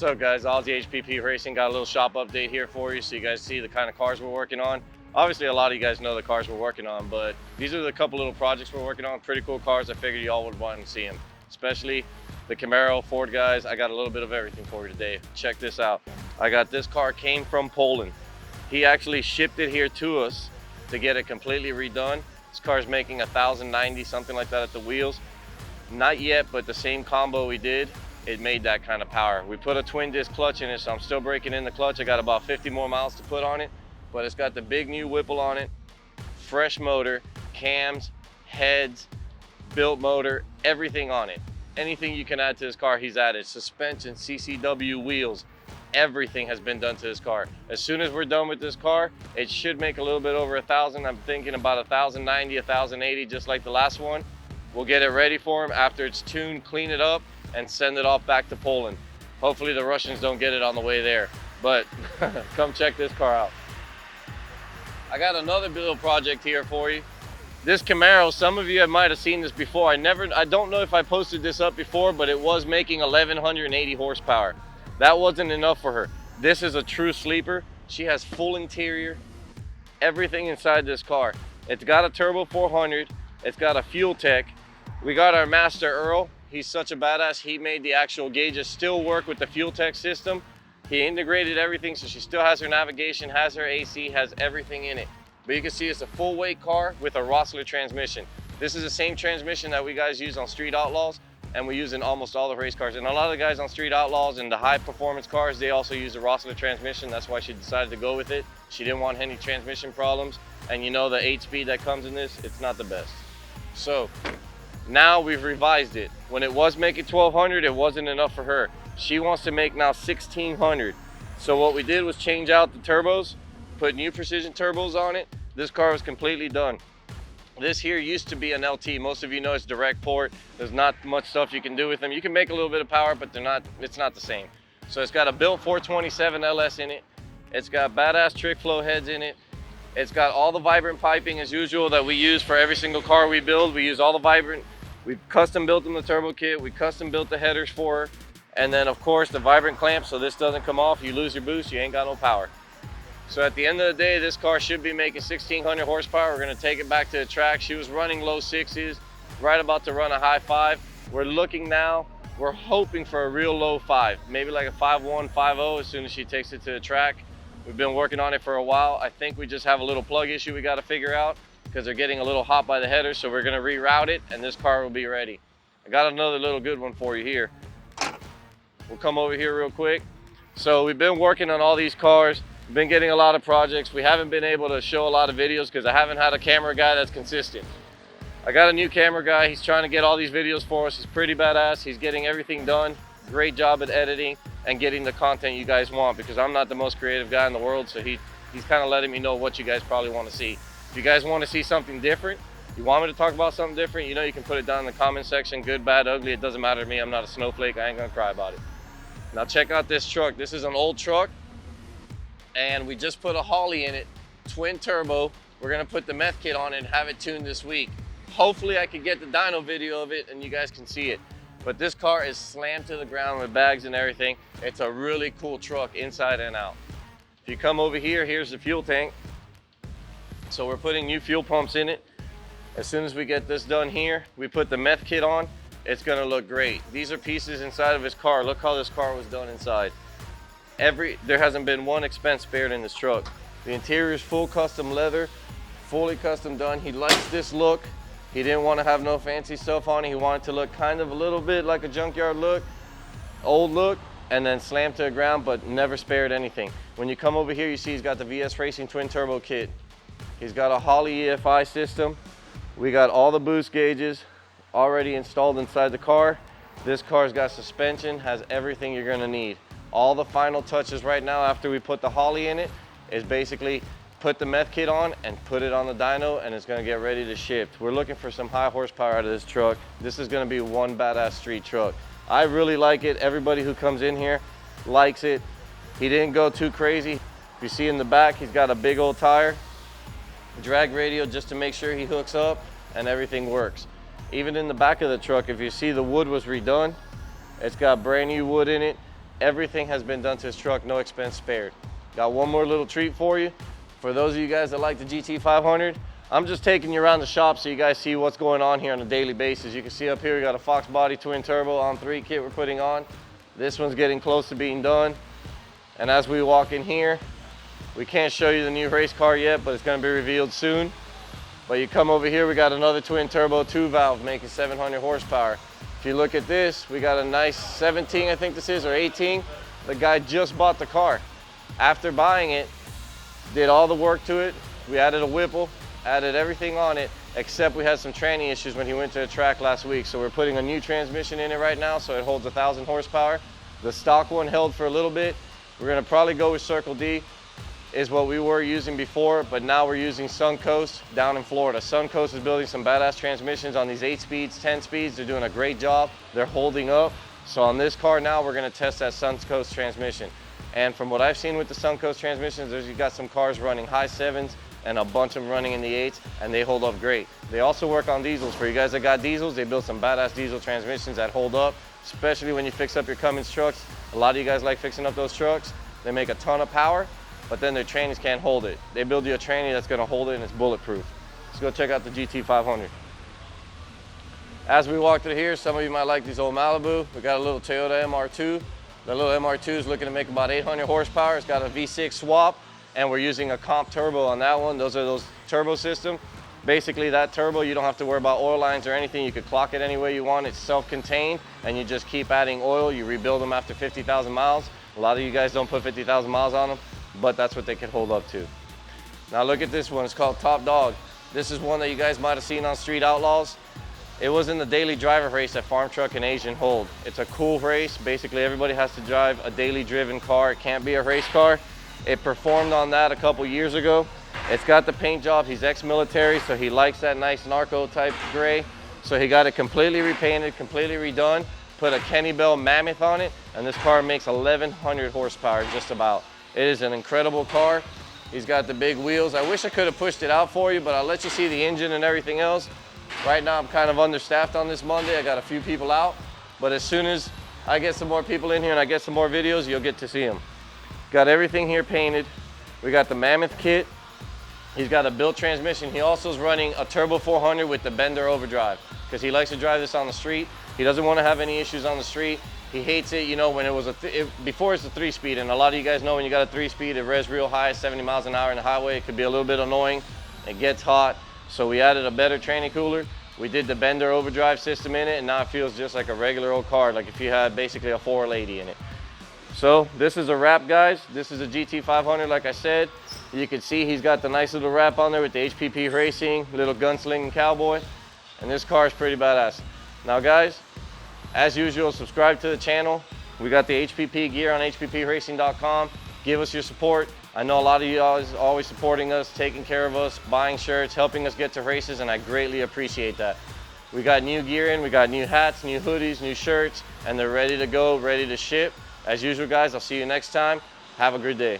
What's up, guys? Ozzy HPP Racing. Got a little shop update here for you so you guys see the kind of cars we're working on. Obviously, a lot of you guys know the cars we're working on, but these are the couple little projects we're working on. Pretty cool cars. I figured y'all would want to see them, especially the Camaro, Ford guys. I got a little bit of everything for you today. Check this out. I got this car, came from Poland. He actually shipped it here to us to get it completely redone. This car's making 1,090, something like that at the wheels. Not yet, but the same combo we did, it made that kind of power. We put a twin disc clutch in it, so I'm still breaking in the clutch. I got about 50 more miles to put on it, but it's got the big new Whipple on it, fresh motor, cams, heads, built motor, everything on it. Anything you can add to this car, he's added. Suspension, CCW wheels, everything has been done to this car. As soon as we're done with this car, it should make a little bit over 1,000. I'm thinking about 1,090, 1,080, just like the last one. We'll get it ready for him after it's tuned, clean it up, and send it off back to Poland. Hopefully the Russians don't get it on the way there, but come check this car out. I got another little project here for you. This Camaro, some of you might have seen this before. I don't know if I posted this up before, but it was making 1,180 horsepower. That wasn't enough for her. This is a true sleeper. She has full interior, everything inside this car. It's got a turbo 400, it's got a fuel tech. We got our master Earl. He's such a badass. He made the actual gauges still work with the fuel tech system. He integrated everything, so she still has her navigation, has her AC, has everything in it. But you can see it's a full weight car with a Rossler transmission. This is the same transmission that we guys use on Street Outlaws, and we use in almost all the race cars. And a lot of the guys on Street Outlaws and the high performance cars, they also use the Rossler transmission. That's why she decided to go with it. She didn't want any transmission problems. And you know the 8-speed that comes in this, it's not the best. So now we've revised it. When it was making 1,200, it wasn't enough for her. She wants to make now 1,600. So what we did was change out the turbos, put new precision turbos on it. This car was completely done. This here used to be an LT. Most of you know it's direct port. There's not much stuff you can do with them. You can make a little bit of power, but it's not the same. So it's got a built 427 LS in it. It's got badass trick flow heads in it. It's got all the vibrant piping as usual that we use for every single car we build. We use all the vibrant. We custom built them the turbo kit. We custom built the headers for her. And then of course the vibrant clamp, so this doesn't come off. You lose your boost, you ain't got no power. So at the end of the day, this car should be making 1,600 horsepower. We're gonna take it back to the track. She was running low 6s, right about to run a high 5. We're looking now, we're hoping for a real low 5, maybe like a 5.1, 5.0 as soon as she takes it to the track. We've been working on it for a while. I think we just have a little plug issue we got to figure out because they're getting a little hot by the header, so we're going to reroute it and this car will be ready. I got another little good one for you here. We'll come over here real quick. So we've been working on all these cars. We've been getting a lot of projects. We haven't been able to show a lot of videos because I haven't had a camera guy that's consistent. I got a new camera guy. He's trying to get all these videos for us. He's pretty badass. He's getting everything done. Great job at editing and getting the content you guys want, because I'm not the most creative guy in the world, so he's kind of letting me know what you guys probably want to see. If you guys want to see something different, you want me to talk about something different, you know you can put it down in the comment section, good, bad, ugly, it doesn't matter to me. I'm not a snowflake, I ain't gonna cry about it. Now check out this truck. This is an old truck, and we just put a Holly in it, twin turbo. We're gonna put the meth kit on it and have it tuned this week. Hopefully I can get the dyno video of it and you guys can see it. But this car is slammed to the ground with bags and everything. It's a really cool truck inside and out. If you come over here, here's the fuel tank. So we're putting new fuel pumps in it. As soon as we get this done here, we put the meth kit on. It's gonna look great. These are pieces inside of his car. Look how this car was done inside. There hasn't been one expense spared in this truck. The interior is full custom leather, fully custom done. He likes this look. He didn't want to have no fancy stuff on it. He wanted to look kind of a little bit like a junkyard look, old look, and then slammed to the ground, but never spared anything. When you come over here, you see he's got the VS Racing twin turbo kit. He's got a Holley EFI system. We got all the boost gauges already installed inside the car. This car's got suspension, has everything you're gonna need. All the final touches right now after we put the Holley in it is basically put the meth kit on and put it on the dyno, and it's gonna get ready to ship. We're looking for some high horsepower out of this truck. This is gonna be one badass street truck. I really like it. Everybody who comes in here likes it. He didn't go too crazy. If you see in the back, he's got a big old tire, drag radio just to make sure he hooks up and everything works. Even in the back of the truck, if you see the wood was redone, it's got brand new wood in it. Everything has been done to his truck, no expense spared. Got one more little treat for you. For those of you guys that like the GT500, I'm just taking you around the shop so you guys see what's going on here on a daily basis. You can see up here, we got a Fox Body Twin Turbo on 3 kit we're putting on. This one's getting close to being done. And as we walk in here, we can't show you the new race car yet, but it's gonna be revealed soon. But you come over here, we got another twin turbo 2-valve making 700 horsepower. If you look at this, we got a nice 17, I think this is, or 18. The guy just bought the car. After buying it, did all the work to it. We added a Whipple, added everything on it, except we had some tranny issues when he went to the track last week. So we're putting a new transmission in it right now, so it holds 1,000 horsepower. The stock one held for a little bit. We're gonna probably go with Circle D, is what we were using before, but now we're using Suncoast down in Florida. Suncoast is building some badass transmissions on these 8 speeds, 10 speeds. They're doing a great job. They're holding up. So on this car now, we're gonna test that Suncoast transmission. And from what I've seen with the Suncoast transmissions, you've got some cars running high 7s and a bunch of them running in the 8s, and they hold up great. They also work on diesels. For you guys that got diesels, they build some badass diesel transmissions that hold up, especially when you fix up your Cummins trucks. A lot of you guys like fixing up those trucks. They make a ton of power, but then their trannies can't hold it. They build you a tranny that's gonna hold it and it's bulletproof. Let's go check out the GT500. As we walk through here, some of you might like these old Malibu. We got a little Toyota MR2. The little MR2 is looking to make about 800 horsepower. It's got a V6 swap, and we're using a comp turbo on that one. Those are those turbo system. Basically that turbo, you don't have to worry about oil lines or anything. You could clock it any way you want. It's self-contained, and you just keep adding oil. You rebuild them after 50,000 miles. A lot of you guys don't put 50,000 miles on them, but that's what they can hold up to. Now look at this one, it's called Top Dog. This is one that you guys might have seen on Street Outlaws. It was in the daily driver race that Farm Truck and Asian hold. It's a cool race. Basically everybody has to drive a daily driven car. It can't be a race car. It performed on that a couple years ago. It's got the paint job. He's ex-military, so he likes that nice narco type gray. So he got it completely repainted, completely redone, put a Kenny Bell Mammoth on it, and this car makes 1,100 horsepower just about. It is an incredible car. He's got the big wheels. I wish I could have pushed it out for you, but I'll let you see the engine and everything else. Right now I'm kind of understaffed on this Monday. I got a few people out, but as soon as I get some more people in here and I get some more videos, you'll get to see them. Got everything here painted. We got the Mammoth kit. He's got a built transmission. He also is running a Turbo 400 with the Bender overdrive because he likes to drive this on the street. He doesn't want to have any issues on the street. He hates it, you know, when it was before it's a 3-speed, and a lot of you guys know when you got a 3-speed, it revs real high, 70 miles an hour in the highway. It could be a little bit annoying. It gets hot. So we added a better tranny cooler. We did the Bender overdrive system in it, and now it feels just like a regular old car, like if you had basically a 480 in it. So this is a wrap, guys. This is a GT500, like I said. You can see he's got the nice little wrap on there with the HPP Racing, little gunslinging cowboy. And this car is pretty badass. Now guys, as usual, subscribe to the channel. We got the HPP gear on hppracing.com. Give us your support. I know a lot of you guys are always supporting us, taking care of us, buying shirts, helping us get to races, and I greatly appreciate that. We got new gear in, we got new hats, new hoodies, new shirts, and they're ready to go, ready to ship. As usual, guys, I'll see you next time. Have a good day.